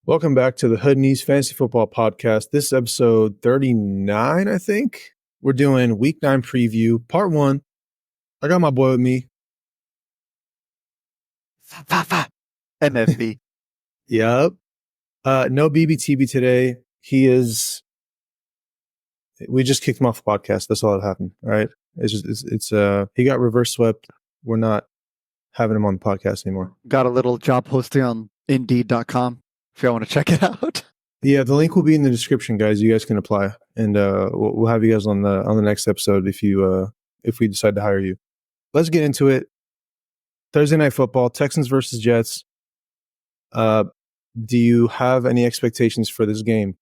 Welcome back to the Hood Knees Fantasy Football Podcast. This is episode 39, I think. We're doing Week 9 preview, Part 1. I got my boy with me. MFB. Yup. No BBTB today. We just kicked him off the podcast. That's all that happened, all right? He got reverse swept. We're not having him on the podcast anymore. Got a little job posting on Indeed.com if y'all want to check it out. Yeah, the link will be in the description, guys. You guys can apply, and we'll have you guys on the next episode if we decide to hire you. Let's get into it. Thursday Night Football, Texans versus Jets. Do you have any expectations for this game?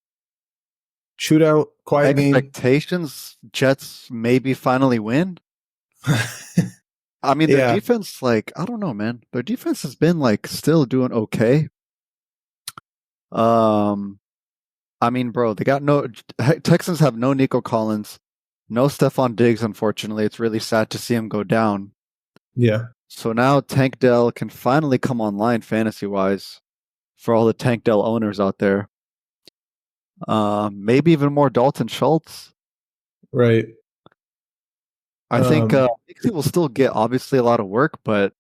Shootout, quiet game. Expectations, Jets maybe finally win. I mean, their defense, I don't know, man. Their defense has been still doing okay. I mean, bro, Texans have no Nico Collins, no Stephon Diggs, unfortunately. It's really sad to see him go down. Yeah. So now Tank Dell can finally come online fantasy-wise for all the Tank Dell owners out there. Maybe even more Dalton Schultz. Right. I think he will still get obviously a lot of work, but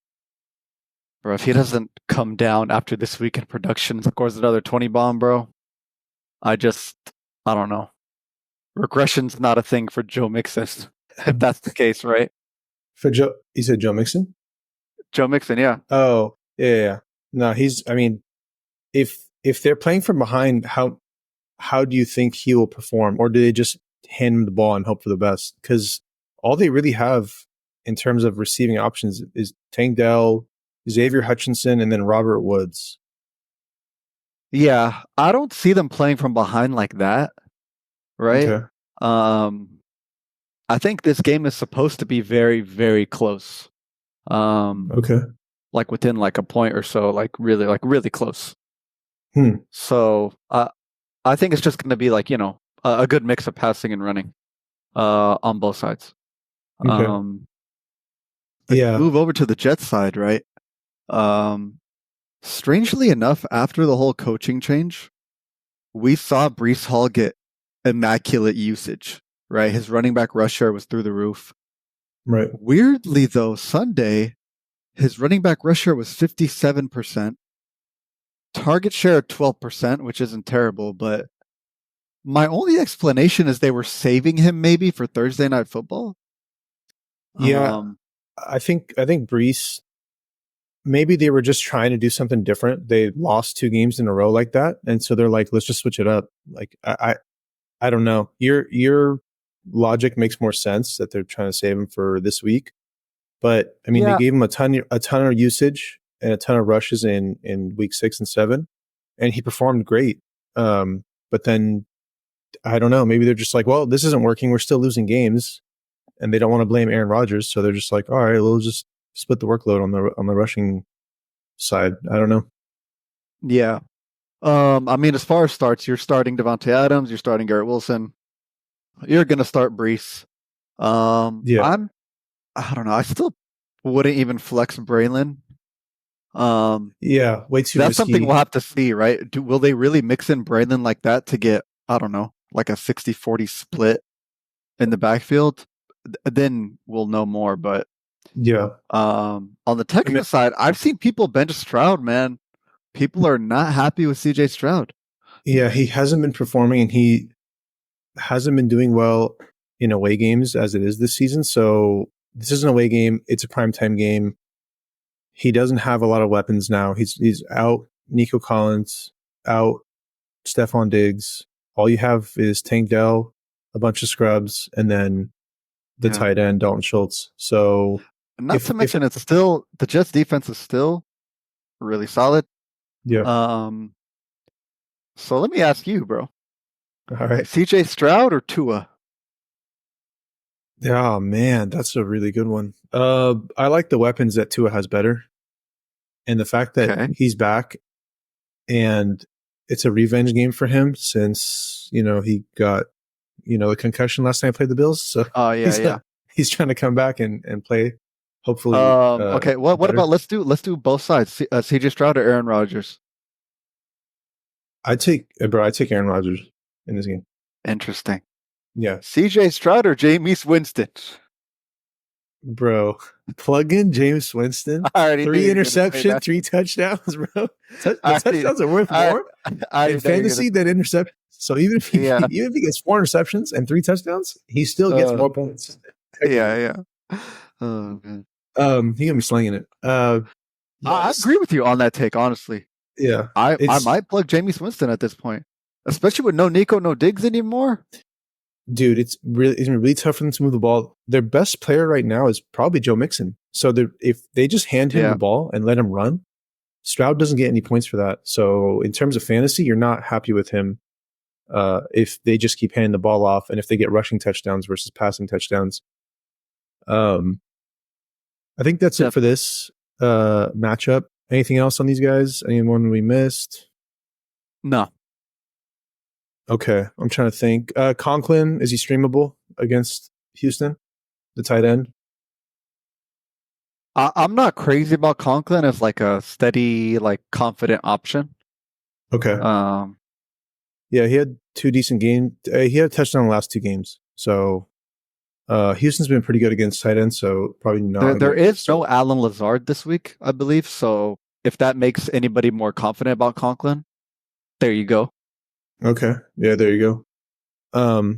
bro, if he doesn't come down after this week in production, scores another 20 bomb, bro, I don't know. Regression's not a thing for Joe Mixon, if that's the case, right? For Joe, you said Joe Mixon? Joe Mixon, yeah. Oh, yeah. No, if they're playing from behind, how do you think he will perform? Or do they just hand him the ball and hope for the best? Because all they really have in terms of receiving options is Tank Dell, Xavier Hutchinson, and then Robert Woods. Yeah, I don't see them playing from behind like that, right? Okay. I think this game is supposed to be very, very close. Okay. Within a point or so, really close. So I think it's just going to be a good mix of passing and running on both sides. Okay. Yeah. Move over to the Jets side, right? Strangely enough, after the whole coaching change, we saw Breece Hall get immaculate usage, right? His running back rush share was through the roof. Right. Weirdly, though, Sunday, his running back rush share was 57%. Target share 12%, which isn't terrible, but my only explanation is they were saving him maybe for Thursday Night Football. Yeah, I think Breece, maybe they were just trying to do something different. They lost 2 games in a row like that, and so they're like, let's just switch it up. I don't know. Your logic makes more sense that they're trying to save him for this week, but I mean, They gave him a ton of usage and a ton of rushes in week 6 and 7, and he performed great. But then I don't know. Maybe they're just like, well, this isn't working. We're still losing games, and they don't want to blame Aaron Rodgers, so they're just like, all right, we'll just split the workload on the rushing side. I don't know. Yeah. I mean, as far as starts, you're starting Devontae Adams, you're starting Garrett Wilson, you're going to start Breece. Yeah. I don't know. I still wouldn't even flex Braylon. Yeah, way too That's risky. something we'll have to see, right? Will they really mix in Braylon like that to get, I don't know, like a 60-40 split in the backfield? Then we'll know more. But yeah, on the Texans side, I've seen people bench Stroud, man. People are not happy with CJ Stroud. Yeah, he hasn't been performing, and he hasn't been doing well in away games as it is this season. So this is an away game. It's a primetime game. He doesn't have a lot of weapons now. He's out Nico Collins, out Stephon Diggs. All you have is Tank Dell, a bunch of scrubs, and then the tight end, Dalton Schultz. So not to mention it's still the Jets defense is still really solid. Yeah. So let me ask you, bro. All right. CJ Stroud or Tua? Oh man, that's a really good one. I like the weapons that Tua has better. And the fact that he's back and it's a revenge game for him since, he got, the concussion last time he played the Bills. So he's trying to come back and play, hopefully. Okay. What about let's do both sides. CJ Stroud or Aaron Rodgers? I take Aaron Rodgers in this game. Interesting. Yeah, CJ Stroud or Jameis Winston? bro. Plug in James Winston. I already knew 3 you were going to say interception, that. 3 touchdowns, bro. The I already, touchdowns are worth I, more I in already know you're going fantasy than interception. So even if to. Yeah. even if he gets 4 interceptions and 3 touchdowns, he still gets more points. Yeah. Yeah. Oh, man. He gonna be slinging it. I agree with you on that take, honestly. Yeah, I might plug Jameis Winston at this point, especially with no Nico, no Diggs anymore. dude, it's really tough for them to move the ball. Their best player right now is probably Joe Mixon. So if they just hand him the ball and let him run, Stroud doesn't get any points for that. So in terms of fantasy, you're not happy with him if they just keep handing the ball off and if they get rushing touchdowns versus passing touchdowns. I think that's it for this matchup. Anything else on these guys? Anyone we missed? No. Okay, I'm trying to think. Conklin, is he streamable against Houston, the tight end? I'm not crazy about Conklin as like a steady, like confident option. Okay. Yeah, he had 2 decent games. He had a touchdown in the last 2 games. So Houston's been pretty good against tight ends, so probably not. There is no Alan Lazard this week, I believe. So if that makes anybody more confident about Conklin, there you go. Okay. Yeah, there you go. All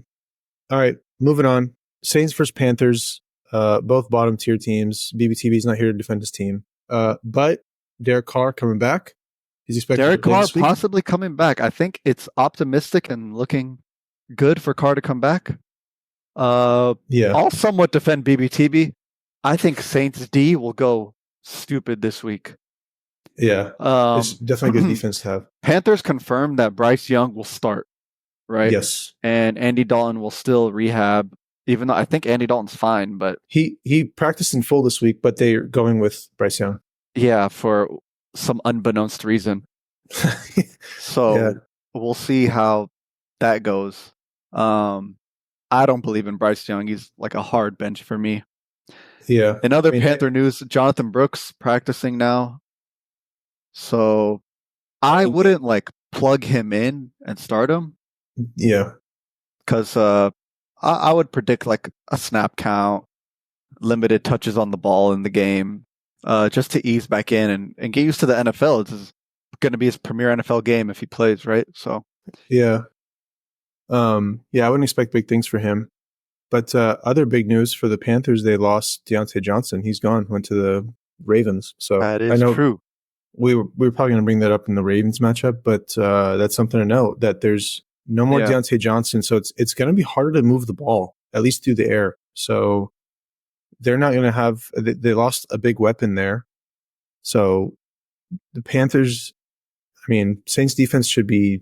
right, moving on. Saints versus Panthers, both bottom tier teams. BBTB's not here to defend his team. But Derek Carr coming back. He's expected Derek Carr possibly coming back. I think it's optimistic and looking good for Carr to come back. Yeah. I'll somewhat defend BBTB. I think Saints D will go stupid this week. Yeah. It's definitely a good defense to have. Panthers confirmed that Bryce Young will start, right? Yes. And Andy Dalton will still rehab, even though I think Andy Dalton's fine, but he practiced in full this week, but they're going with Bryce Young. Yeah, for some unbeknownst reason. So we'll see how that goes. I don't believe in Bryce Young. He's like a hard bench for me. Yeah. In other Panther news, Jonathan Brooks practicing now. So I wouldn't like plug him in and start him. Yeah. Because I would predict like a snap count, limited touches on the ball in the game, just to ease back in and get used to the NFL. This is going to be his premier NFL game if he plays, right? So yeah. I wouldn't expect big things for him. But other big news for the Panthers, they lost Deontay Johnson. He's gone, went to the Ravens. So that is true. We were probably going to bring that up in the Ravens matchup, but that's something to note that there's no more Deontay Johnson. So it's going to be harder to move the ball, at least through the air. So they're not going to have, they lost a big weapon there. So the Panthers, Saints defense should be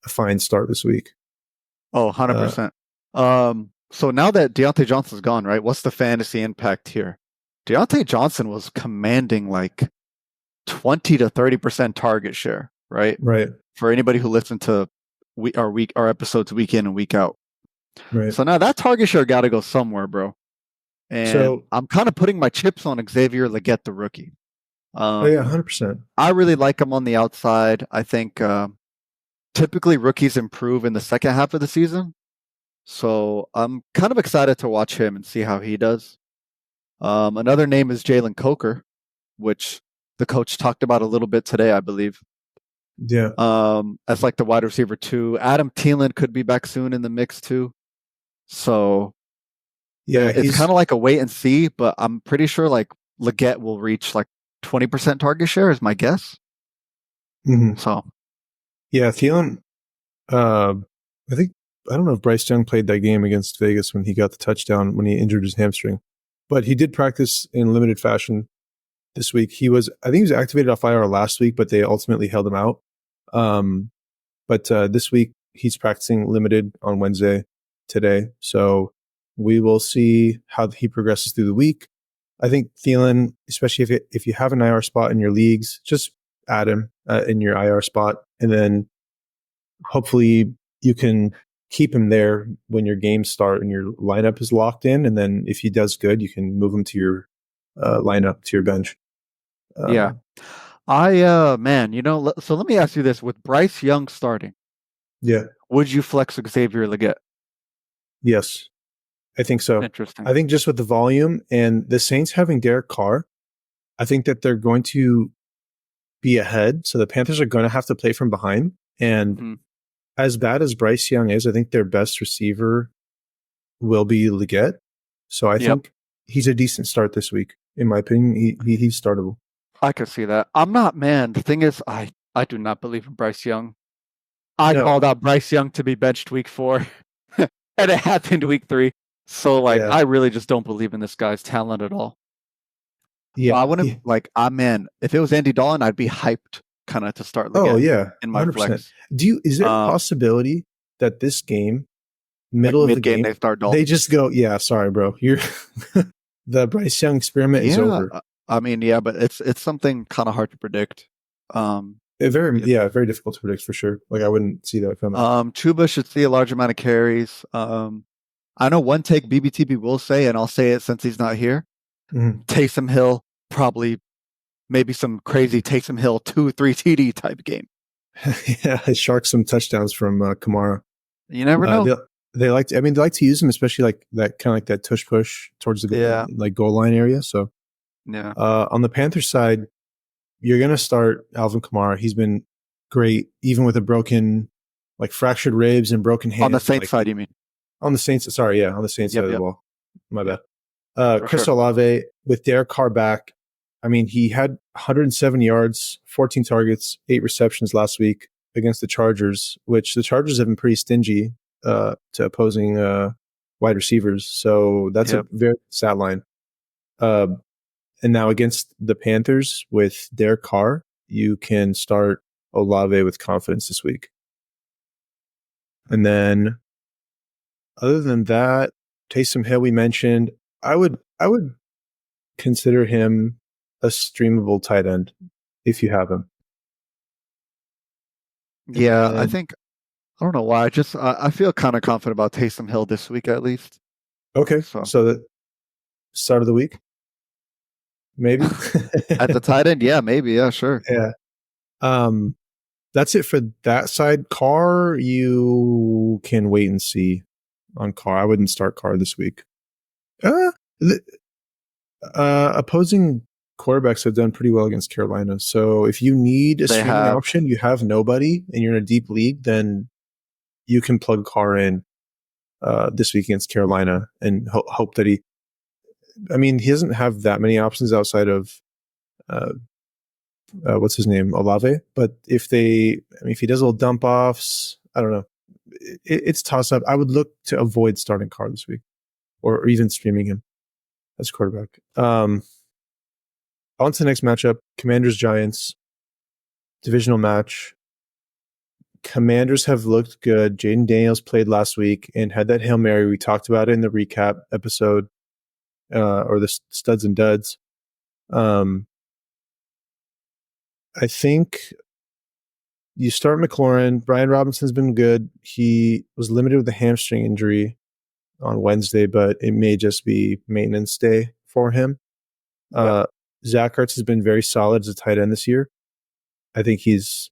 a fine start this week. Oh, 100%. So now that Deontay Johnson's gone, right? What's the fantasy impact here? Deontay Johnson was commanding like 20 to 30% target share, right? Right. For anybody who listened to our episodes week in and week out. Right. So now that target share got to go somewhere, bro. And so, I'm kind of putting my chips on Xavier Legette, the rookie. 100%. I really like him on the outside. I think typically rookies improve in the second half of the season. So I'm kind of excited to watch him and see how he does. Another name is Jalen Coker, which the coach talked about a little bit today, I believe. Yeah. As like the wide receiver 2. Adam Thielen could be back soon in the mix too. So yeah, it's kind of like a wait and see, but I'm pretty sure like Legette will reach like 20% target share is my guess. Mm-hmm. So yeah, Thielen, I don't know if Bryce Young played that game against Vegas when he got the touchdown when he injured his hamstring, but he did practice in limited fashion this week. I think he was activated off IR last week, but they ultimately held him out. But this week he's practicing limited on Wednesday today. So we will see how he progresses through the week. I think Thielen, especially if you have an IR spot in your leagues, just add him in your IR spot. And then hopefully you can keep him there when your games start and your lineup is locked in. And then if he does good, you can move him to your lineup, to your bench. Yeah. Man, so let me ask you this: with Bryce Young starting, Yeah. would you flex Xavier Legette? Yes. I think so. Interesting. I think just with the volume and the Saints having Derek Carr, I think that they're going to be ahead. So the Panthers are going to have to play from behind. And Mm-hmm. as bad as Bryce Young is, I think their best receiver will be Leggett. So I Yep. think he's a decent start this week. In my opinion, he's startable. I could see that. I'm not, man. The thing is, I do not believe in Bryce Young. I No. called out Bryce Young to be benched week 4, and it happened week 3. So, like, Yeah. I really just don't believe in this guy's talent at all. Yeah. I wouldn't man. If it was Andy Dalton, I'd be hyped kind of to start Oh Leggett yeah. in my 100%. flex. Is there a possibility that this game, Like middle of the mid game, game, they start Dalton. they just go, yeah, sorry, bro. You're the Bryce Young experiment is over. I mean, yeah, but it's something kind of hard to predict. Very difficult to predict for sure. Like I wouldn't see that coming. Chuba should see a large amount of carries. I know one take BBTB will say, and I'll say it since he's not here. Mm-hmm. Taysom Hill, probably maybe some crazy Taysom Hill 2-3 TD type game. Yeah, shark some touchdowns from Kamara. You never know. They like to use him, especially like that kind of like that tush push towards the like goal line area. So yeah. On the Panthers side, you're gonna start Alvin Kamara. He's been great, even with a broken, like fractured ribs and broken hands. On the Saints side, you mean? On the Saints, sorry, yeah, on the Saints side of the ball. My bad. Chris Olave with Derek Carr back. I mean, he had 107 yards, 14 targets, 8 receptions last week against the Chargers, which the Chargers have been pretty stingy to opposing wide receivers. So that's a very sad line. And now against the Panthers with Derek Carr, you can start Olave with confidence this week. And then other than that, Taysom Hill we mentioned. I would consider him a streamable tight end if you have him. Yeah, I think I don't know why. I feel kind of confident about Taysom Hill this week at least. Okay, so the start of the week, maybe at the tight end. Yeah, maybe. Yeah, sure. Yeah. That's it for that side. Carr, you can wait and see on Carr. I wouldn't start Carr this week. Opposing quarterbacks have done pretty well against Carolina. So if you need a streaming option, you have nobody, and you're in a deep league, then you can plug Carr in this week against Carolina and hope that he doesn't have that many options outside of what's his name, Olave. But if he does little dump offs, I don't know. It's toss up. I would look to avoid starting Carr this week, or even streaming him as quarterback. On to the next matchup: Commanders Giants, divisional match. Commanders have looked good. Jaden Daniels played last week and had that Hail Mary. We talked about it in the recap episode, or the studs and duds. I think you start McLaurin. Brian Robinson's been good. He was limited with a hamstring injury on Wednesday, but it may just be maintenance day for him. Zach Ertz has been very solid as a tight end this year. I think he's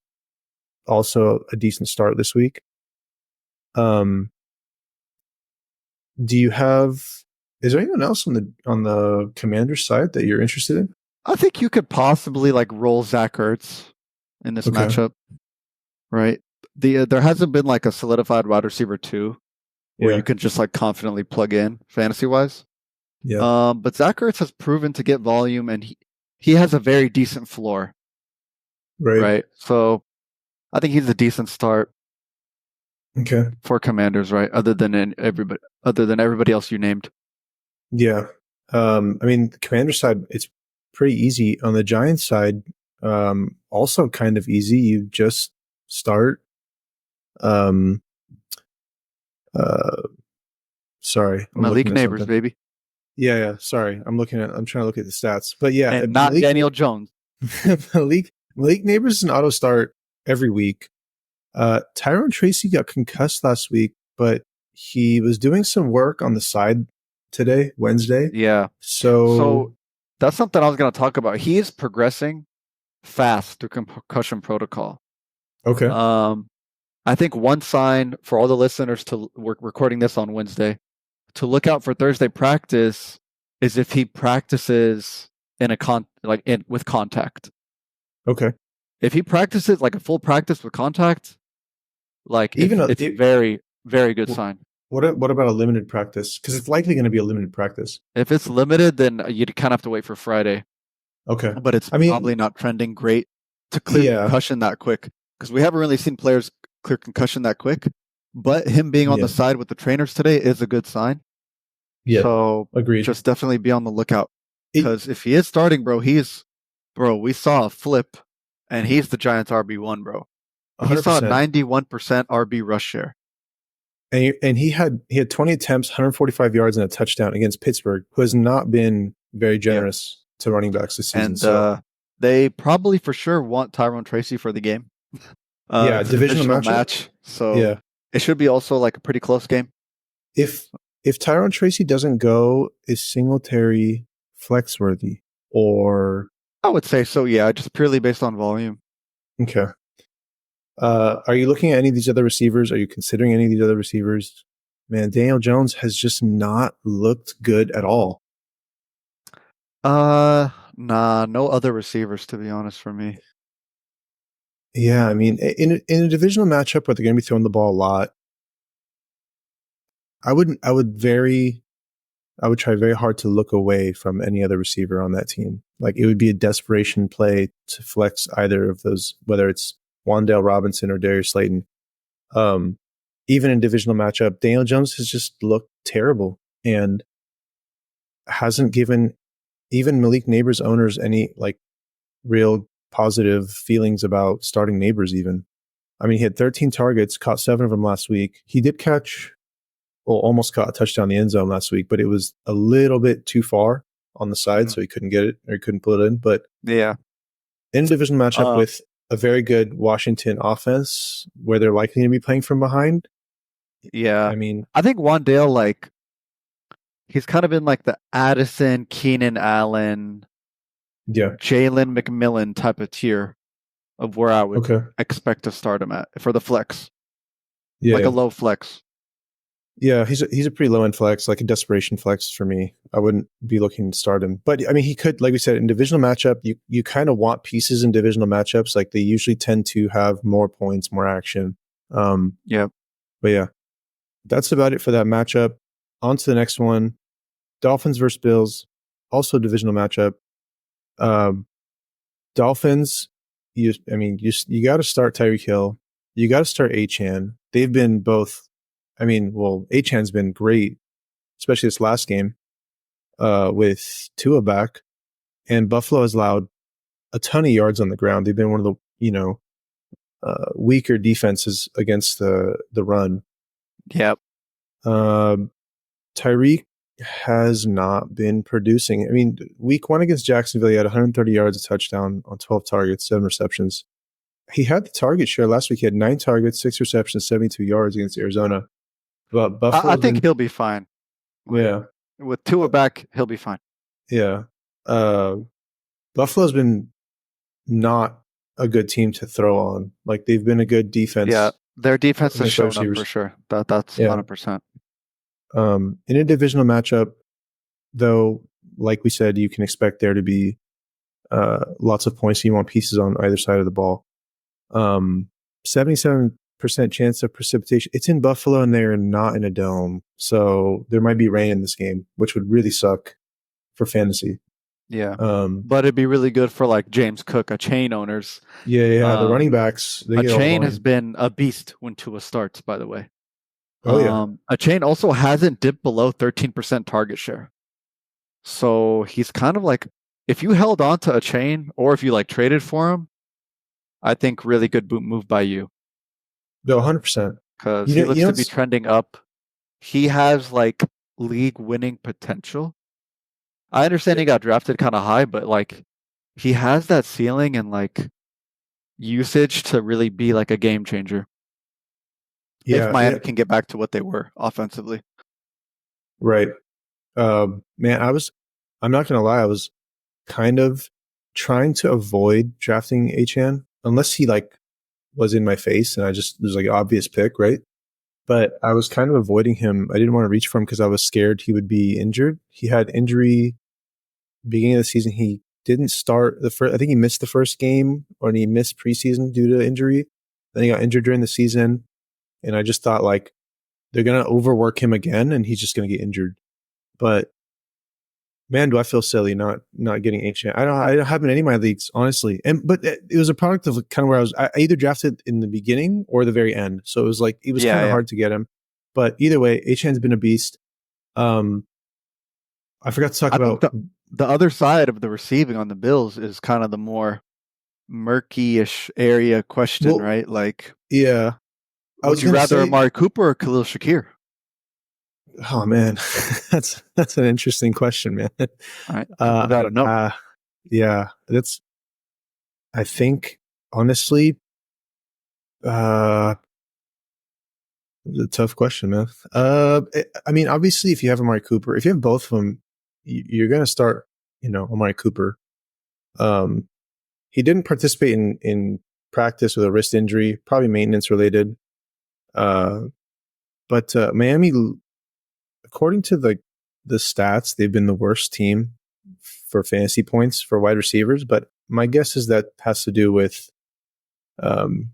also a decent start this week. Is there anyone else on the Commanders side that you're interested in? I think you could possibly like roll Zach Ertz in this matchup, right? There hasn't been like a solidified wide receiver 2 where you can just like confidently plug in fantasy wise. Yeah. But Zach Ertz has proven to get volume, and he has a very decent floor. Right. So I think he's a decent start. Okay. For Commanders, right? Other than everybody else you named. Yeah. The Commanders side, it's pretty easy. On the Giants side, also kind of easy. You just start. Sorry, Malik Neighbors, baby. Yeah. Sorry, I'm trying to look at the stats, but yeah, and not Daniel Jones. Malik Neighbors is an auto start every week. Tyrone Tracy got concussed last week, but he was doing some work on the side today, Wednesday. Yeah. So that's something I was going to talk about. He is progressing fast through concussion protocol. Okay. I think one sign for all the listeners we're recording this on Wednesday to look out for Thursday practice is if he practices with contact. Okay. If he practices like a full practice with contact, it's a very, very good sign. What about a limited practice? Because it's likely going to be a limited practice. If it's limited, then you'd kind of have to wait for Friday. Okay. But it's probably not trending great to clear concussion that quick, because we haven't really seen players clear concussion that quick. But him being on the side with the trainers today is a good sign. Yeah. So agreed. Just definitely be on the lookout. Because if he is starting, we saw a flip, and he's the Giants' RB1, bro. 100%. He saw a 91% RB rush share. And he had 20 attempts, 145 yards, and a touchdown against Pittsburgh, who has not been very generous to running backs this season. And they probably for sure want Tyrone Tracy for the game. Divisional match. So it should be also like a pretty close game. If Tyrone Tracy doesn't go, is Singletary flex worthy? Or I would say so, yeah, just purely based on volume. Okay. Are you looking at any of these other receivers? Are you considering any of these other receivers? Man, Daniel Jones has just not looked good at all. Nah, no other receivers, to be honest, for me. Yeah, I mean, in a divisional matchup where they're going to be throwing the ball a lot, I would try very hard to look away from any other receiver on that team. Like, it would be a desperation play to flex either of those, whether it's Wan'Dale Robinson or Darius Slayton. Even in divisional matchup, Daniel Jones has just looked terrible and hasn't given even Malik Neighbors owners any like real positive feelings about starting Neighbors even. I mean, he had 13 targets, caught 7 of them last week. He did almost caught a touchdown in the end zone last week, but it was a little bit too far on the side, so he couldn't get it or he couldn't pull it in. But yeah, in a division matchup with a very good Washington offense where they're likely to be playing from behind. Yeah. I mean, I think Wan'Dale, he's kind of in like the Addison, Keenan Allen, Jalen McMillan type of tier of where I would expect to start him at for the flex. Yeah. Like a low flex. Yeah, he's a pretty low end flex, like a desperation flex for me. I wouldn't be looking to start him. But I mean, he could, like we said, in divisional matchup, you kind of want pieces in divisional matchups. Like, they usually tend to have more points, more action. Yeah. But yeah, that's about it for that matchup. On to the next one. Dolphins versus Bills, also divisional matchup. Dolphins, you got to start Tyreek Hill. You got to start Achane. They've been both. I mean, well, Achane's been great, especially this last game with Tua back. And Buffalo has allowed a ton of yards on the ground. They've been one of the, weaker defenses against the run. Yep. Tyreek has not been producing. I mean, week 1 against Jacksonville, he had 130 yards, a touchdown on 12 targets, 7 receptions. He had the target share last week. He had 9 targets, 6 receptions, 72 yards against Arizona. But Buffalo, I think he'll be fine. Yeah. With Tua back, he'll be fine. Yeah. Buffalo's been not a good team to throw on. Like, they've been a good defense. Yeah, their defense has shown up for sure. That's 100%. In a divisional matchup, though, like we said, you can expect there to be lots of points. You want pieces on either side of the ball. 77% chance of precipitation. It's in Buffalo and they're not in a dome. So there might be rain in this game, which would really suck for fantasy. Yeah. But it'd be really good for like James Cook, Achane owners. Yeah. The running backs. Achane has been a beast when Tua starts, by the way. Oh, yeah. Achane also hasn't dipped below 13% target share. So he's kind of like, if you held on to Achane or if you like traded for him, I think really good move by you. No, 100%. Because he looks to be trending up. He has like league winning potential. I understand he got drafted kind of high, but like he has that ceiling and like usage to really be like a game changer. Yeah, if Miami can get back to what they were offensively. Right. Man, I'm not going to lie. I was kind of trying to avoid drafting Achan unless he like was in my face and there's like an obvious pick, right? But I was kind of avoiding him. I didn't want to reach for him because I was scared he would be injured. He had injury beginning of the season. He didn't start the first. I think he missed the first game, or he missed preseason due to injury. Then he got injured during the season, and I just thought like they're gonna overwork him again, and he's just gonna get injured. But man, do I feel silly not getting Ancient. I don't have in any of my leagues, honestly. But it was a product of kind of where I either drafted in the beginning or the very end. So it was like it was kind of hard to get him. But either way, Achane's been a beast. I forgot to talk about the other side of the receiving on the Bills is kind of the more murky-ish area question, right? Like, yeah, would you rather Amari Cooper or Khalil Shakir? Oh man, that's an interesting question, man. All right, without a note. Yeah, I think honestly, it's a tough question, man. I mean, obviously, if you have Amari Cooper, if you have both of them, you're gonna start, Amari Cooper. He didn't participate in practice with a wrist injury, probably maintenance related. But Miami, according to the stats, they've been the worst team for fantasy points for wide receivers. But my guess is that has to do with the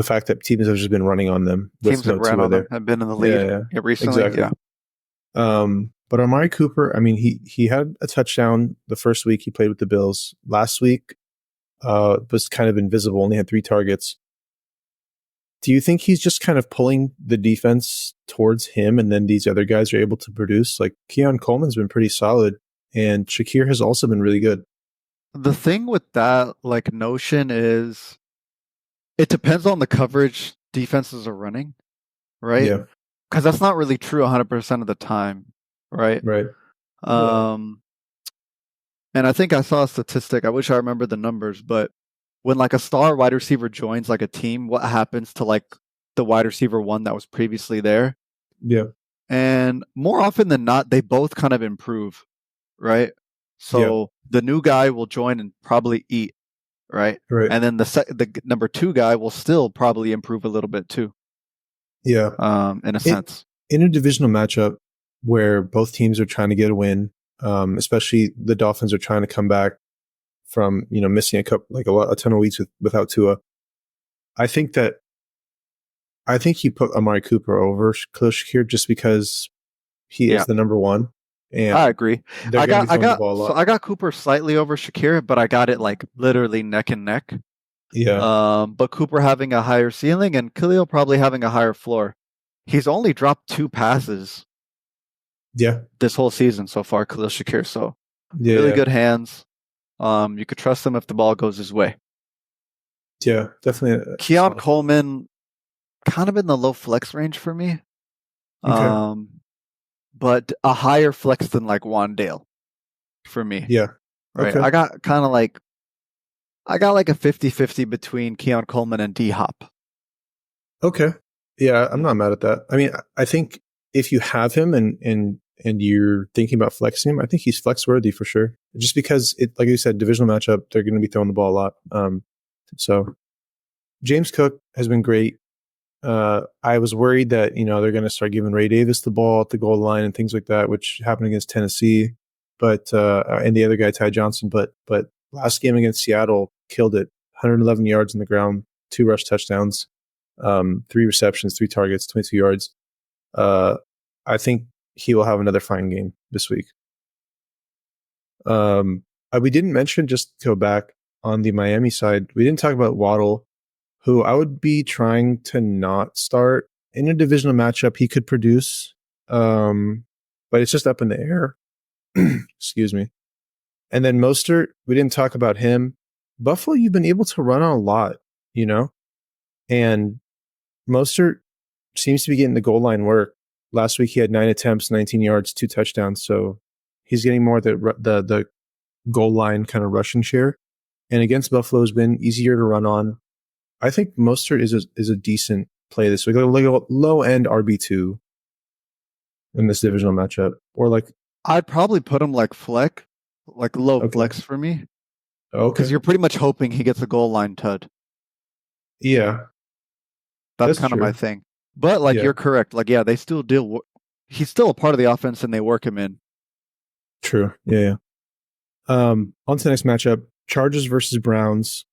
fact that teams have just been running on them. Teams that ran on them have been in the lead recently. Exactly. Yeah. But Amari Cooper, I mean, he had a touchdown the first week he played with the Bills. Last week was kind of invisible, only had 3 targets. Do you think he's just kind of pulling the defense towards him and then these other guys are able to produce? Like Keon Coleman's been pretty solid and Shakir has also been really good. The thing with that like notion is it depends on the coverage defenses are running, right? Yeah. Because that's not really true 100% of the time, right? Right. And I think I saw a statistic. I wish I remember the numbers, but when like a star wide receiver joins like a team, what happens to like the wide receiver one that was previously there? Yeah. And more often than not, they both kind of improve, right? So the new guy will join and probably eat, right? Right. And then the number 2 guy will still probably improve a little bit too. Yeah. In a sense. In a divisional matchup where both teams are trying to get a win, especially the Dolphins are trying to come back from missing a ton of weeks without Tua. I think you put Amari Cooper over Khalil Shakir just because he is the number one. And I agree. I got Cooper slightly over Shakir, but I got it like literally neck and neck. Yeah. But Cooper having a higher ceiling and Khalil probably having a higher floor. He's only dropped 2 passes. Yeah. This whole season so far, Khalil Shakir. So really good hands. You could trust him if the ball goes his way. Yeah, definitely. Keon Coleman, kind of in the low flex range for me. Okay. But a higher flex than like Wandale for me. Yeah. Right. Okay. I got like a 50-50 between Keon Coleman and D-Hop. Okay. Yeah, I'm not mad at that. I mean, I think if you have him and you're thinking about flexing him, I think he's flex worthy for sure. Just because like you said, divisional matchup, they're going to be throwing the ball a lot. So James Cook has been great. I was worried that, they're going to start giving Ray Davis the ball at the goal line and things like that, which happened against Tennessee, but, and the other guy, Ty Johnson, but last game against Seattle killed it. 111 yards on the ground, 2 rush touchdowns, 3 receptions, 3 targets, 22 yards. I think he will have another fine game this week. We didn't mention, just to go back on the Miami side, we didn't talk about Waddle, who I would be trying to not start in a divisional matchup. He could produce, but it's just up in the air. Excuse me. And then Mostert, we didn't talk about him. Buffalo, you've been able to run on a lot, and Mostert seems to be getting the goal line work. Last week he had 9 attempts, 19 yards, 2 touchdowns. So he's getting more the goal line kind of rushing share. And against Buffalo has been easier to run on. I think Mostert is a decent play this week, like a low end RB2 in this divisional matchup, or like I'd probably put him like flex, like low flex for me. Okay. because you're pretty much hoping he gets a goal line tud. Yeah, That's that's kind of my true. thing. But like Yeah, you're correct. Like yeah, they still deal. He's still a part of the offense, and they work him in. true. Yeah, yeah. On to the next matchup: Chargers versus Browns.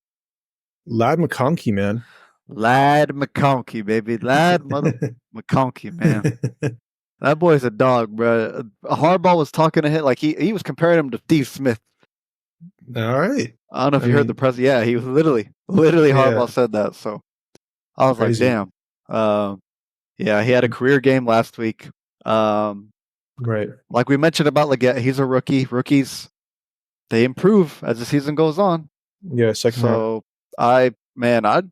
Lad McConkey, man. Lad McConkey, baby. Lad mother McConkey, man. That boy's a dog, bro. Harbaugh was talking to him like he was comparing him to Steve Smith. All right. I don't know if I you heard the mean, press. Yeah, he was literally yeah, Harbaugh said that. So I was like, crazy. damn. Yeah, he had a career game last week. Um, Right. like we mentioned about Leggett, he's a rookie. Rookies, they improve as the season goes on. Yeah, second half. So I'd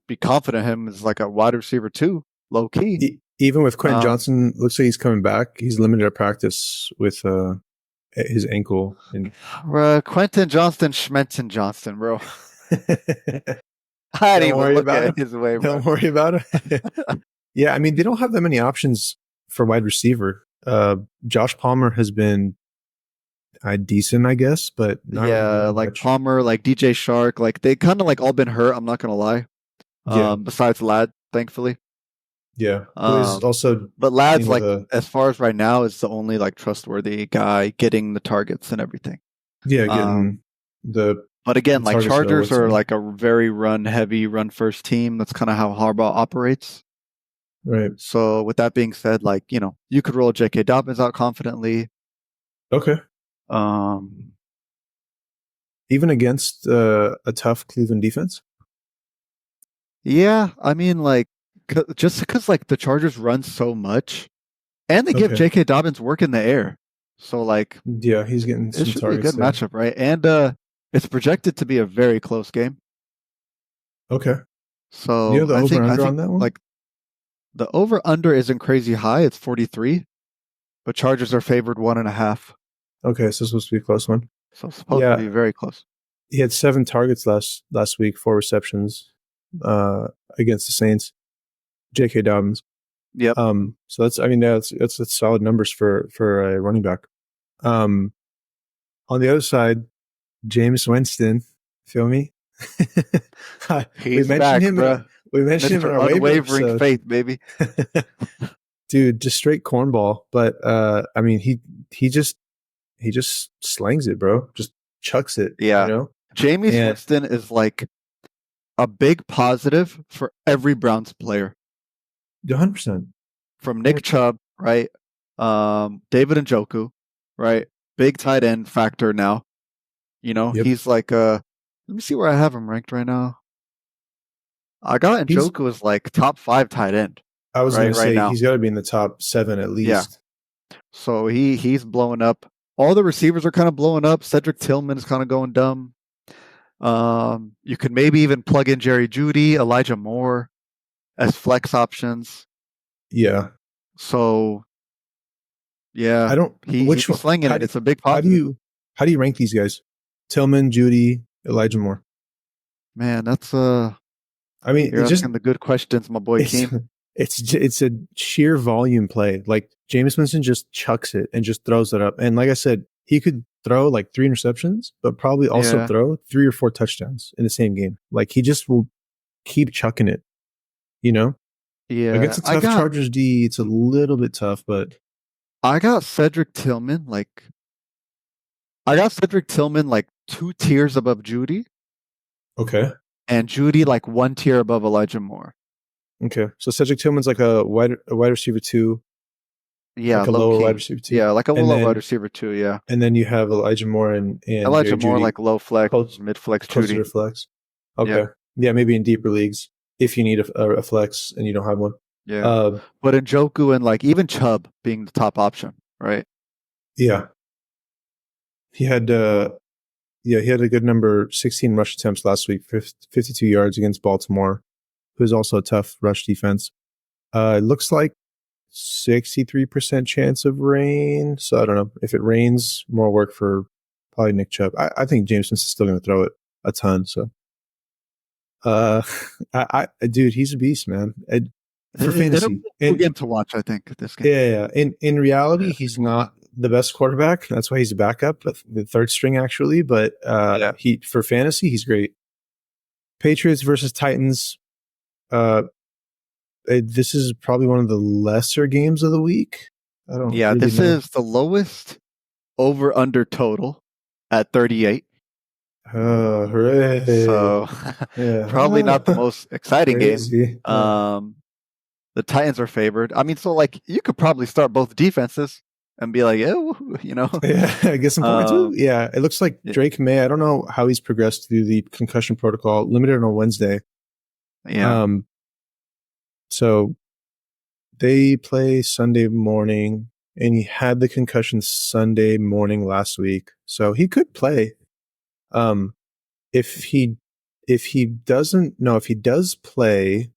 be confident him as like a wide receiver too, low key. Even with Quentin Um, Johnson, looks like he's coming back. He's limited at practice with his ankle. And Quentin Johnston, Schmenton Johnston, bro. I didn't don't even worry look about at him. his way, bro. Don't worry about him. Yeah, I mean they don't have that many options for wide receiver. Josh Palmer has been decent, I guess, but not really Yeah, doing like much. Palmer, like DJ Shark, like they kind of like all been hurt. I'm not gonna lie. Yeah, Besides Lad, thankfully. yeah. Who is Um, also, but Lad's you know, like, the as far as right now, is the only like trustworthy guy getting the targets and everything. getting the But again, like targets that I Chargers would are say. like a very run heavy, run first team. That's kind of how Harbaugh operates. Right. So with that being said, like you could roll J.K. Dobbins out confidently. Okay. Um, Even against a tough Cleveland defense. yeah, I mean like just because like the Chargers run so much, and they give Okay. J.K. Dobbins work in the air, so like Yeah, he's getting it some should be a good targets there. matchup, right? And it's projected to be a very close game. Okay. Do you So have the over I under think on that one? like the over under isn't crazy high. It's 43, but Chargers are favored 1.5. Okay, so it's supposed to be a close one. So it's supposed to Yeah, be very close. he had 7 targets last week, 4 receptions uh, against the Saints. J.K. Dobbins. Yep. So that's, I mean, that's solid numbers for a running back. Um, on the other side, James Winston. Feel me? we He's mentioned back, him. bro. We mentioned him in Mr. our waiver Unwavering episode. faith, baby. Dude, just straight cornball. But I mean, he just slangs it, bro. Just chucks it, Yeah. Jameis And Winston is like a big positive for every Browns player. 100%. From Nick Chubb, right? David Njoku, right? Big tight end factor now. Yep. He's like let me see where I have him ranked right now. I got He's Njoku as like top 5 tight end, I was gonna right say now. he's got to be in the top 7 at Yeah. least. So he's blowing up. All the receivers are kind of blowing up. Cedric Tillman is kind of going dumb. You could maybe even plug in Jerry Jeudy, Elijah Moore as flex options. Yeah. So yeah, I don't. he's Which one? slinging it. It's a big How do positive. you rank these guys? Tillman, Judy, Elijah Moore. Man, that's I mean, you're it's just asking the good questions, my boy it's Keem. it's a sheer volume play. Like Jameis Winston just chucks it and just throws it up. And like I said, he could throw like 3 interceptions, but probably also Yeah. throw 3 or 4 touchdowns in the same game. Like he just will keep chucking it. Yeah. Against a tough Chargers D, it's a little bit tough, but I got Cedric Tillman like 2 tiers above Jeudy, okay. and Jeudy like 1 tier above Elijah Moore. Okay. So Cedric Tillman's like a wide receiver 2, Yeah, like a low lower key. wide receiver 2. Yeah, like a And low then wide receiver 2, yeah. and then you have Elijah Moore and Elijah Jerry Moore Jeudy like low flex, close, mid flex closer Jeudy. to flex. Okay. Yep. Yeah, maybe in deeper leagues if you need a flex and you don't have one. Yeah. But Njoku and like even Chubb being the top option, right? Yeah. He had a good number, 16 rush attempts last week, 52 yards against Baltimore, who's also a tough rush defense. It looks like 63% chance of rain. So I don't know. If it rains, more work for probably Nick Chubb. I think Jameson's still going to throw it a ton. So, dude, he's a beast, man. For fantasy, It'll be a game to watch, I think, this game. yeah. In reality, he's not the best quarterback. That's why he's a backup, the third string actually. But he for fantasy, he's great. Patriots versus Titans. This is probably one of the lesser games of the week. I don't. Yeah, really this know. is the lowest over under total at 38. Hooray! So probably not the most exciting Crazy. game. The Titans are favored. I mean, so like you could probably start both defenses and be like, yeah, Yeah, get some points. Yeah, it looks like Drake May. I don't know how he's progressed through the concussion protocol. Limited on Wednesday. Yeah. So they play Sunday morning, and he had the concussion Sunday morning last week, so he could play. If he does play,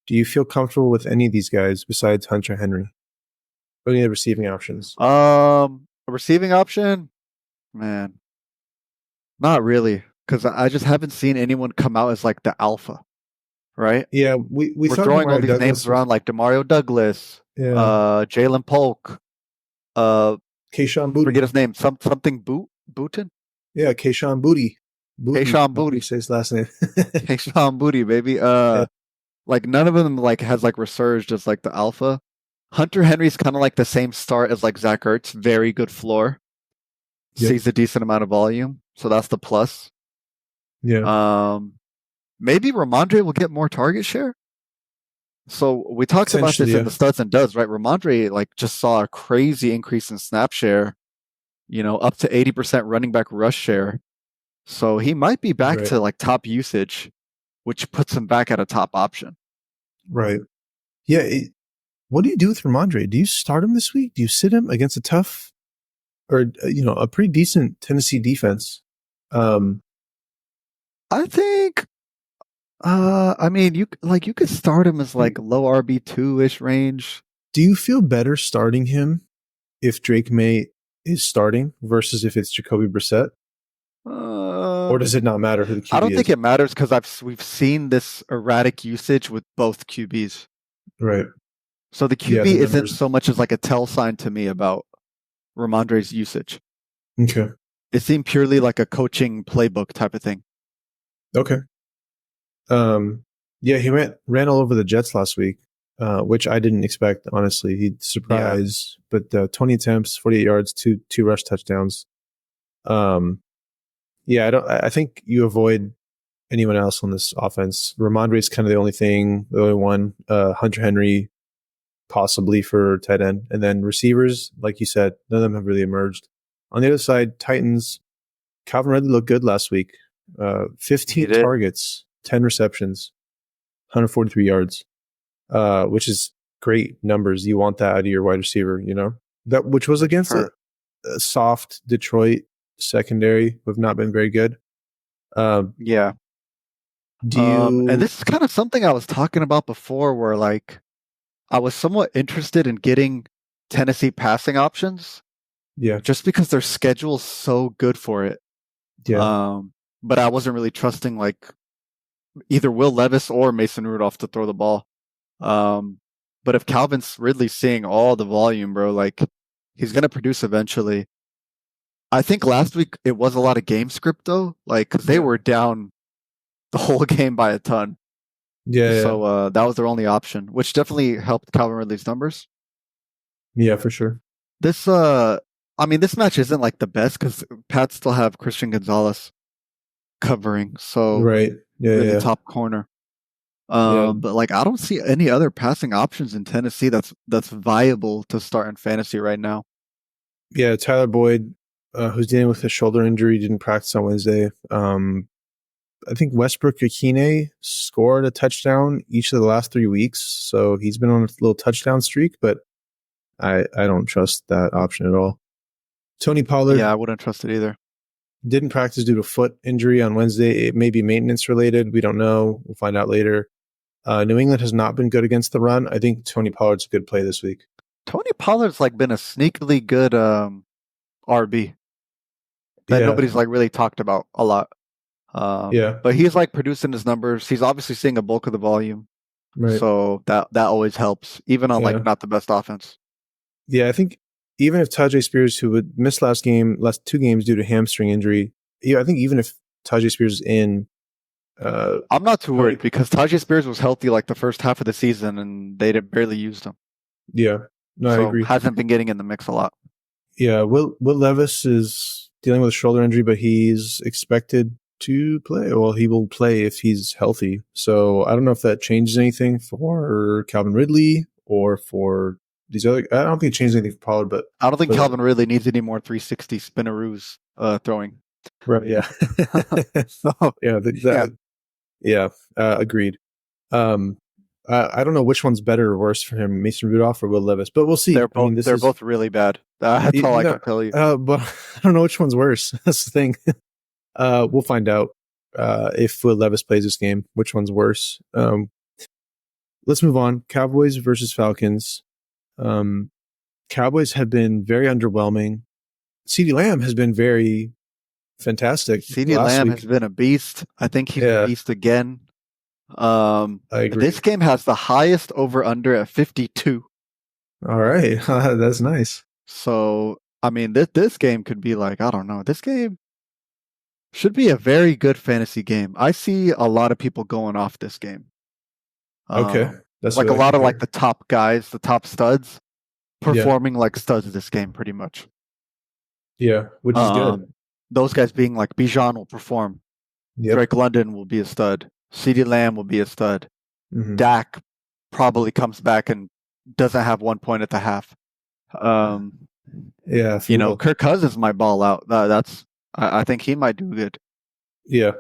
do you feel comfortable with any of these guys besides Hunter Henry? Or any of the receiving options? A receiving option, man, not really, because I just haven't seen anyone come out as like the alpha, right? Yeah, we're throwing all these names around like Demario Douglas, Jalen Polk, Kayshon Boutte. Forget his name, something Booten. Yeah, Kayshon Boutte. Kayshon Boutte. Say his last name. Kayshon Boutte, baby. Like none of them like has like resurged as like the alpha. Hunter Henry's kind of like the same start as like Zach Ertz, very good floor. Yep. Sees a decent amount of volume, so that's the plus. Yeah. Maybe Ramondre will get more target share. So we talked about this in the studs and duds, right? Ramondre like just saw a crazy increase in snap share, up to 80% running back rush share. So he might be back to like top usage, which puts him back at a top option. Right. Yeah. What do you do with Ramondre? Do you start him this week? Do you sit him against a tough or, a pretty decent Tennessee defense? I think, I mean, you could start him as like low RB2-ish range. Do you feel better starting him if Drake May is starting versus if it's Jacoby Brissett? Or does it not matter who the QB is? I don't think it matters because we've seen this erratic usage with both QBs. Right. So the QB isn't so much as like a tell sign to me about Ramondre's usage. Okay. It seemed purely like a coaching playbook type of thing. Okay. Yeah, he ran all over the Jets last week, which I didn't expect, honestly. He surprised, but 20 attempts, 48 yards, two rush touchdowns. Yeah, I think you avoid anyone else on this offense. Ramondre is kind of the only one. Hunter Henry, possibly for tight end. And then receivers, like you said, none of them have really emerged. On the other side, Titans, Calvin Ridley looked good last week. 15 targets, 10 receptions, 143 yards, which is great numbers. You want that out of your wide receiver, that which was against a soft Detroit secondary who have not been very good. Yeah. And this is kind of something I was talking about before where like I was somewhat interested in getting Tennessee passing options. Yeah. Just because their schedule is so good for it. Yeah. But I wasn't really trusting like either Will Levis or Mason Rudolph to throw the ball. But if Calvin's Ridley's seeing all the volume, bro, like he's going to produce eventually. I think last week it was a lot of game script though, like cause they were down the whole game by a ton. Yeah. So that was their only option, which definitely helped Calvin Ridley's numbers. Yeah, for sure. This this match isn't like the best because Pats still have Christian Gonzalez covering, so right, really top corner. But like I don't see any other passing options in Tennessee that's viable to start in fantasy right now. Yeah, Tyler Boyd, who's dealing with a shoulder injury, didn't practice on Wednesday. I think Westbrook Akine scored a touchdown each of the last 3 weeks, so he's been on a little touchdown streak, but I don't trust that option at all. Tony Pollard. Yeah, I wouldn't trust it either. Didn't practice due to foot injury on Wednesday. It may be maintenance related. We don't know. We'll find out later. New England has not been good against the run. I think Tony Pollard's a good play this week. Tony Pollard's like been a sneakily good RB that nobody's like really talked about a lot. But he's like producing his numbers. He's obviously seeing a bulk of the volume. Right. So that always helps, even on like not the best offense. Yeah, I think even if Tajay Spears, who would miss last 2 games due to hamstring injury, I think even if Tajay Spears is in, I'm not too worried because Tajay Spears was healthy like the first half of the season, and they barely used him. Yeah, no, I agree. Hasn't been getting in the mix a lot. Yeah, Will Levis is dealing with a shoulder injury, but he's expected to play. Well, he will play if he's healthy. So I don't know if that changes anything for Calvin Ridley or for these other. I don't think it changes anything for Pollard, but I don't think Calvin Ridley needs any more 360 spinneroos throwing. Right. Yeah. Agreed. I don't know which one's better or worse for him, Mason Rudolph or Will Levis, but we'll see. They're both really bad. That's all I can tell you. But I don't know which one's worse. That's the thing. We'll find out if Will Levis plays this game, which one's worse. Let's move on. Cowboys versus Falcons. Cowboys have been very underwhelming. CeeDee Lamb has been very fantastic. CeeDee Lamb has been a beast. I think he's a beast again. I agree. This game has the highest over-under at 52. All right. That's nice. So, I mean, this game could be like, I don't know. This game should be a very good fantasy game. I see a lot of people going off this game. Okay. That's like a lot of like the top guys, the top studs, performing like studs this game pretty much. Yeah, which is good. Those guys being like Bijan will perform. Yep. Drake London will be a stud. CeeDee Lamb will be a stud. Mm-hmm. Dak probably comes back and doesn't have 1 point at the half. Kirk Cousins might ball out. I think he might do good. Yeah.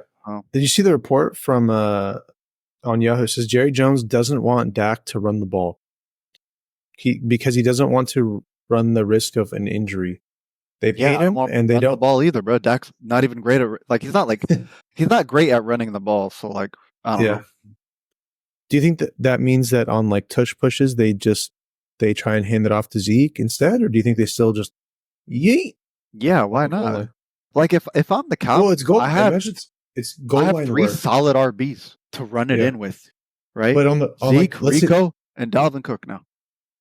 Did you see the report from on Yahoo? It says Jerry Jones doesn't want Dak to run the ball. Because he doesn't want to run the risk of an injury. They paid him, and they don't the ball either, bro. Dak's not even great at he's not great at running the ball. So like, I don't know. Do you think that means that on like touch pushes they try and hand it off to Zeke instead, or do you think they still just yeet? Yeah, why not? Like if I'm the Cowboys, well, it's goal. It's goal line. I have 3 solid RBs to run it in with, right? But on Zeke, Rico, and Dalvin Cook now.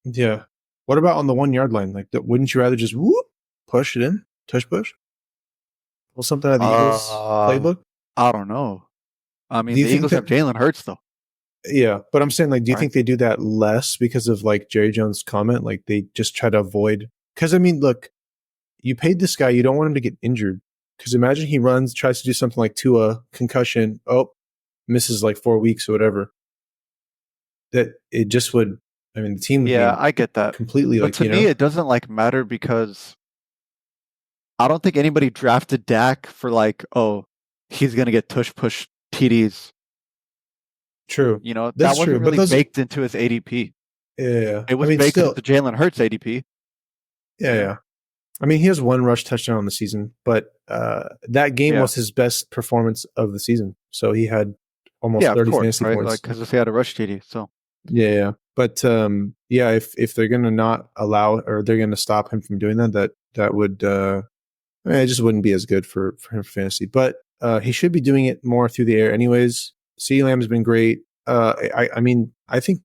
Yeah. What about on the 1 yard line? Like, wouldn't you rather just push it in, touch push? Pull something out of the Eagles playbook? I don't know. I mean, the Eagles have Jalen Hurts though. Yeah, but I'm saying, like, do you think they do that less because of like Jerry Jones' comment? Like, they just try to avoid. Because I mean, look, you paid this guy, you don't want him to get injured. Because imagine he tries to do something like Tua, concussion, misses like 4 weeks or whatever. That it just would. I mean, the team. Yeah, I get that completely. But like, to me, it doesn't like matter because I don't think anybody drafted Dak for like, he's gonna get tush push TDs. True. That wasn't really baked into his ADP. Yeah, it was baked into Jalen Hurts ADP. Yeah. I mean, he has 1 rush touchdown on the season, but that game was his best performance of the season. So he had almost 30 fantasy points. Like because he had a rush TD. So yeah. But if they're gonna not allow or they're gonna stop him from doing that would it just wouldn't be as good for him for fantasy. But he should be doing it more through the air, anyways. CeeDee Lamb has been great. I mean, I think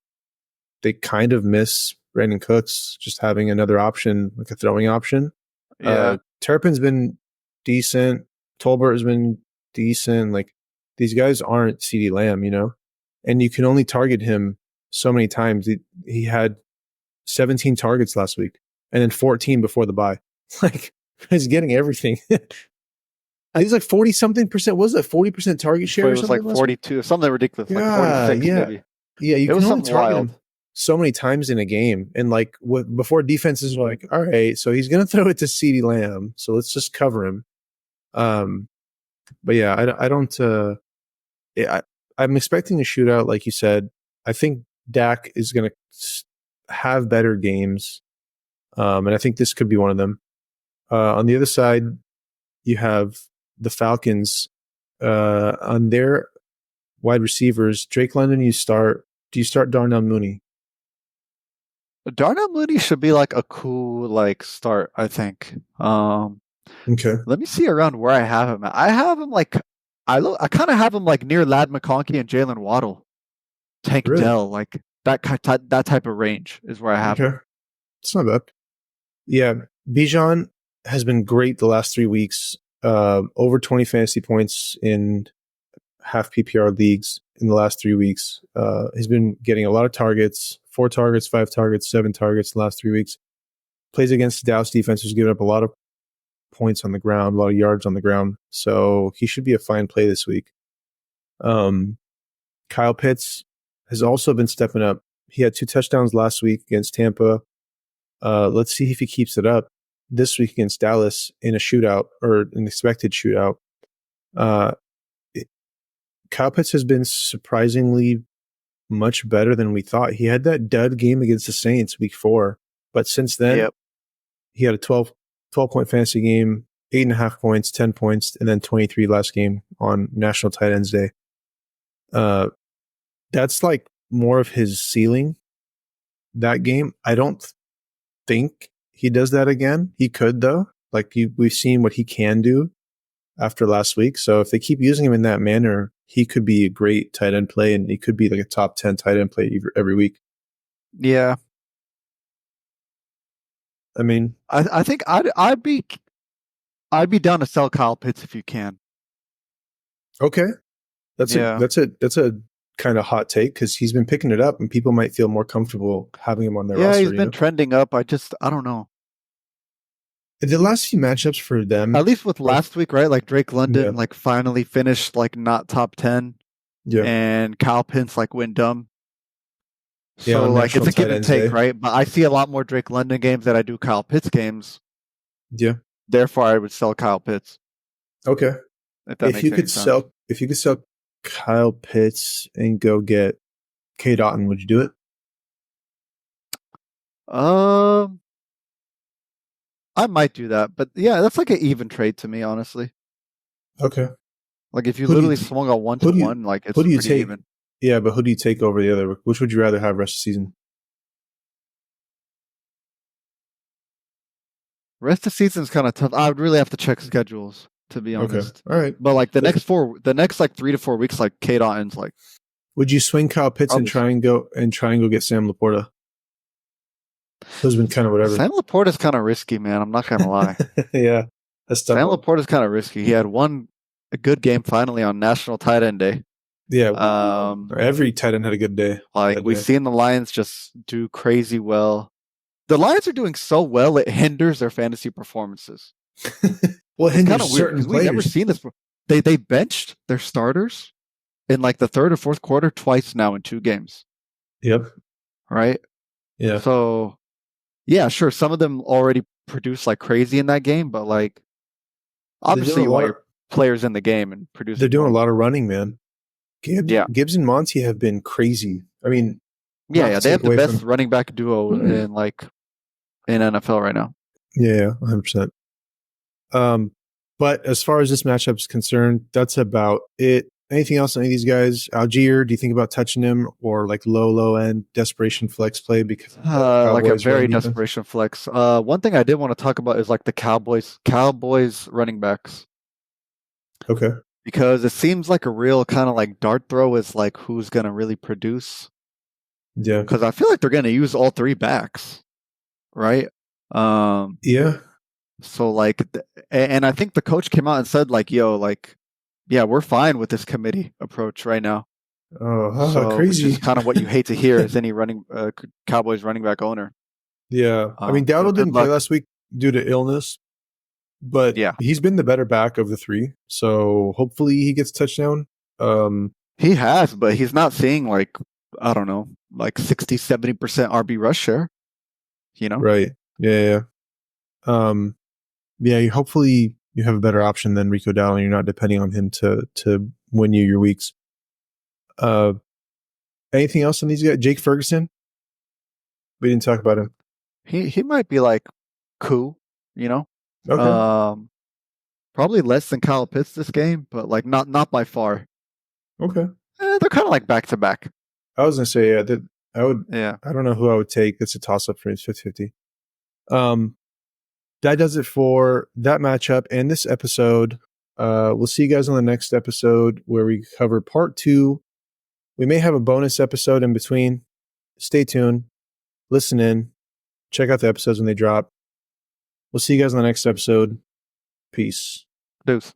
they kind of miss Brandon Cooks just having another option, like a throwing option. Yeah. Turpin's been decent. Tolbert has been decent. Like, these guys aren't CeeDee Lamb, and you can only target him so many times. He had 17 targets last week and then 14 before the bye. Like, he's getting everything. He's like 40 something percent. Was that 40% target share? It was like 42, something ridiculous. Like 46 maybe. Yeah, you can only target him so many times in a game. And like before, defenses were like, all right, so he's going to throw it to CeeDee Lamb. So let's just cover him. But yeah, I don't. I'm expecting a shootout, like you said. I think Dak is going to have better games, and I think this could be one of them. On the other side, you have the Falcons. On their wide receivers, Drake London. Do you start Darnell Mooney? Darnell Mooney should be like a cool start, I think. Okay. Let me see around where I have him. I have him I kind of have him near Ladd McConkey and Jalen Waddle, Tank Dell, that type of range is where I have him. It's not bad. Yeah, Bijan has been great the last 3 weeks. Over 20 fantasy points in half PPR leagues in the last 3 weeks. He's been getting a lot of targets, 4 targets, 5 targets, 7 targets in the last 3 weeks. Plays against the Dallas defense, who's given up a lot of points on the ground, a lot of yards on the ground. So he should be a fine play this week. Kyle Pitts has also been stepping up. He had 2 touchdowns last week against Tampa. Let's see if he keeps it up this week against Dallas in a shootout or an expected shootout. Kyle Pitts has been surprisingly much better than we thought. He had that dud game against the Saints week 4, but since then, he had a 12-point fantasy game, 8.5 points, 10 points, and then 23 last game on National Tight Ends Day. That's like more of his ceiling, that game. I don't think he does that again. He could, though. Like we've seen what he can do after last week. So if they keep using him in that manner, he could be a great tight end play, and he could be like a top 10 tight end play every week. Yeah. I mean, I think I'd be down to sell Kyle Pitts if you can. Okay. That's a kind of hot take because he's been picking it up and people might feel more comfortable having him on their roster. Yeah, he's been trending up. I don't know. The last few matchups for them, at least with last week, right? Like Drake London, like finally finished like not top 10. Yeah. And Kyle Pitts like went dumb. So like it's a give and take, right? But I see a lot more Drake London games than I do Kyle Pitts games. Yeah. Therefore, I would sell Kyle Pitts. Okay. If you could sell Kyle Pitts and go get K. Dotton, would you do it? I might do that, but yeah, that's like an even trade to me, honestly. Okay. Like if you literally swung a 1-to-1, like it's pretty even. Yeah, but who do you take over the other? Which would you rather have rest of the season? Rest of the season is kind of tough. I would really have to check schedules, to be honest. Okay. All right. But like the next like 3 to 4 weeks, like K. Dotton's like. Would you swing Kyle Pitts and try and go get Sam Laporta? Who's been kind of whatever. Sam Laporta's kind of risky, man. I'm not gonna lie. Yeah, that's tough. Sam Laporta's kind of risky. He had a good game finally on National Tight End Day. Yeah. Every tight end had a good day. Like we've seen the Lions just do crazy well. The Lions are doing so well it hinders their fantasy performances. Well, it hinders certain players. We've never seen this. They benched their starters in like the third or fourth quarter twice now in 2 games. Yep. Right? Yeah. So, yeah, sure. Some of them already produced like crazy in that game, but like, obviously you want your players in the game and produce. They're doing a lot of running, man. Gibbs and Monty have been crazy. I mean, yeah, they have the best running back duo in NFL right now. Yeah, 100%. But as far as this matchup is concerned, that's about it. Anything else on any of these guys? Algier, do you think about touching him or like low end desperation flex play? Because like a very desperation flex. One thing I did want to talk about is like the Cowboys running backs. Okay. Because it seems like a real kind of like dart throw is like who's going to really produce. Yeah. Because I feel like they're going to use all 3 backs, right? Yeah. So like, and I think the coach came out and said like, yo, like, yeah, we're fine with this committee approach right now. Oh, so, crazy! Which is kind of what you hate to hear as any Cowboys running back owner. Yeah, I mean, Dowdle didn't play last week due to illness, but he's been the better back of the 3. So hopefully he gets a touchdown. He has, but he's not seeing like, I don't know, like 60-70% RB rush share. You know, right? Yeah. Hopefully you have a better option than Rico Dowdle, and you're not depending on him to win you your weeks. Anything else on these guys? Jake Ferguson? We didn't talk about him. He might be like cool, you know? Okay. Probably less than Kyle Pitts this game, but like not by far. Okay. They're kind of like back to back. I was gonna say I would. Yeah. I don't know who I would take. It's a toss up for 50-50. That does it for that matchup and this episode. We'll see you guys on the next episode where we cover part 2. We may have a bonus episode in between. Stay tuned. Listen in. Check out the episodes when they drop. We'll see you guys in the next episode. Peace. Deuce.